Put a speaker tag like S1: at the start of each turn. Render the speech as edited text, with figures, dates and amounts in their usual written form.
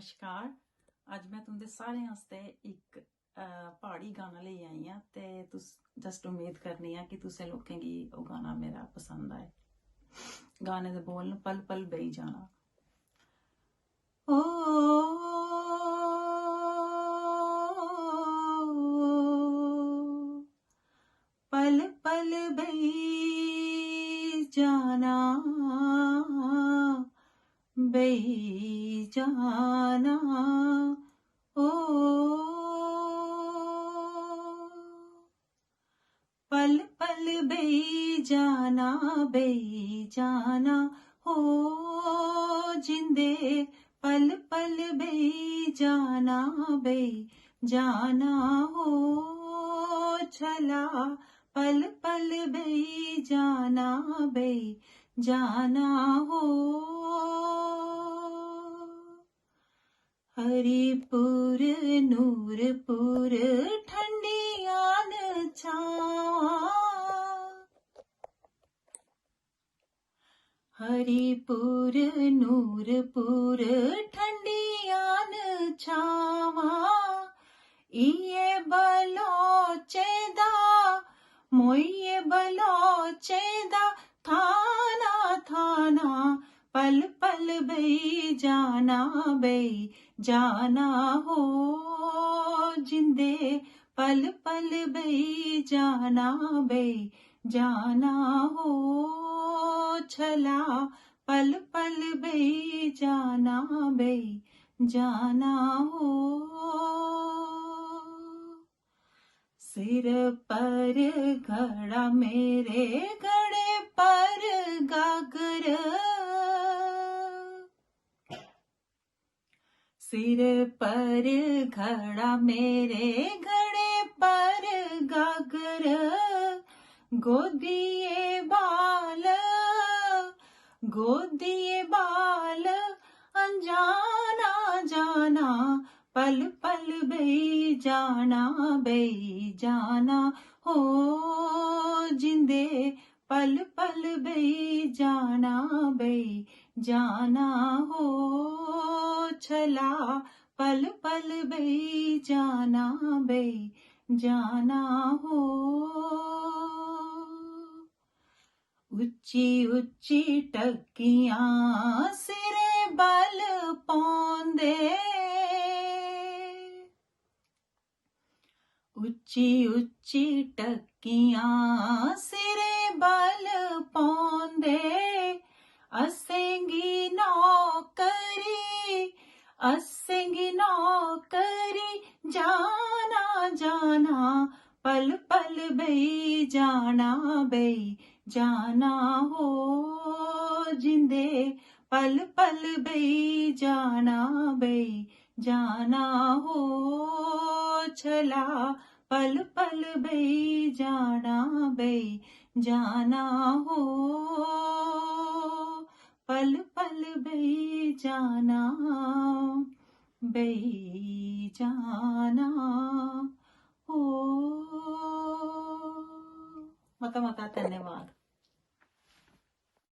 S1: नमस्कार। अज मैं तुंदे सारे आस्ते एक पहाड़ी गाना ले आई हाँ ते तुस जस्ट उम्मीद करनी है कि तुसें लोकें गी ओह् गाना मेरा पसंद आए। गाने दे बोल न पल पल बेही जाना। ओ पल पल बेही जाना, बेही जाना। ओ पल पल बेही जाना, बेही जाना। हो जिंदे पल पल बेही जाना, बेही जाना। हो छला पल पल बेही जाना, बेही जाना। हो हरिपुर नूरपुर ठंडियान छावा, हरिपुर नूरपुर ठंडियान छावा। इये बलोचेदा मोइये बलोचेदा थाना थाना। पल पल बेही जाना, बेही जाना। हो जिंदे पल पल बेही जाना, बेही जाना। हो छला पल पल बेही जाना, बेही जाना। हो सिर पर घड़ा मेरे घड़े पर गागर, सिर पर घड़ा मेरे घड़े पर गागर। गोदिए बाल गोदिए बाल अनजाना जाना। पल पल बेही जाना, बेही जाना। हो जिंदे पल पल बेही जाना, बेही जाना। हो छला पल पल बेही जाना, बेही जाना। हो उच्ची उच्ची टक्कियां सिरे बल पौंदे, उच्ची उच्ची टक्कियां सिरे बल पौंदे। असेंगी नौकरी असेंगी नौकरी जाना जाना। पल पल बेही जाना, बेही जाना। हो जिंदे पल पल बेही जाना, बेही जाना। हो छला पल पल बेही जाना, बेही जाना। हो पल पल बेही जाना, बेही जाना। हो मता मता धन्यवाद।